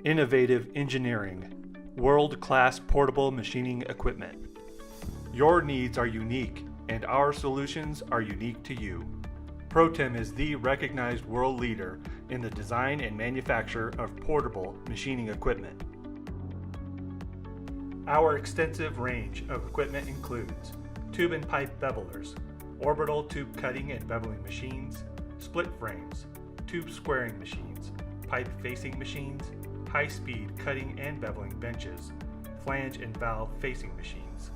Innovative engineering, world-class portable machining equipment. Your needs are unique, and our solutions are unique to you. PROTEM is the recognized world leader in the design and manufacture of portable machining equipment. Our extensive range of equipment includes tube and pipe bevelers, orbital tube cutting and beveling machines, split frames, tube squaring machines, pipe facing machines, high-speed cutting and beveling benches, flange and valve facing machines.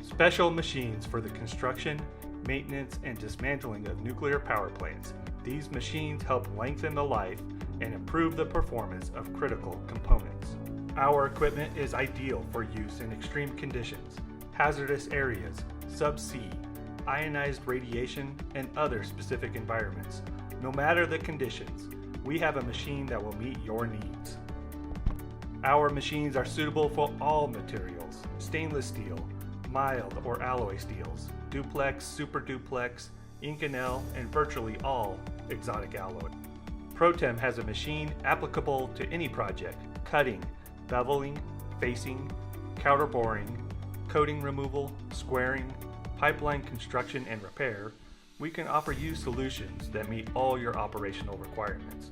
Special machines for the construction, maintenance, and dismantling of nuclear power plants. These machines help lengthen the life and improve the performance of critical components. Our equipment is ideal for use in extreme conditions, hazardous areas, subsea, ionized radiation, and other specific environments. No matter the conditions, we have a machine that will meet your needs. Our machines are suitable for all materials: stainless steel, mild or alloy steels, duplex, super duplex, Inconel, and virtually all exotic alloy. PROTEM has a machine applicable to any project: cutting, beveling, facing, counterboring, coating removal, squaring, pipeline construction and repair. We can offer you solutions that meet all your operational requirements.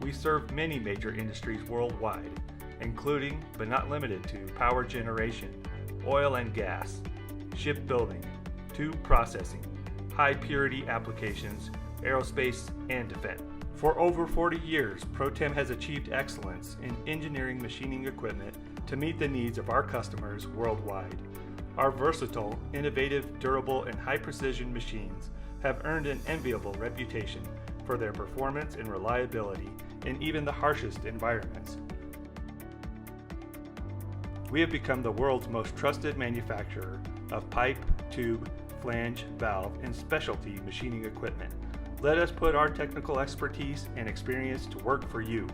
We serve many major industries worldwide, including but not limited to power generation, oil and gas, shipbuilding, tube processing, high purity applications, aerospace, and defense. For over 40 years, PROTEM has achieved excellence in engineering machining equipment to meet the needs of our customers worldwide. Our versatile, innovative, durable, and high-precision machines have earned an enviable reputation for their performance and reliability in even the harshest environments. We have become the world's most trusted manufacturer of pipe, tube, flange, valve, and specialty machining equipment. Let us put our technical expertise and experience to work for you.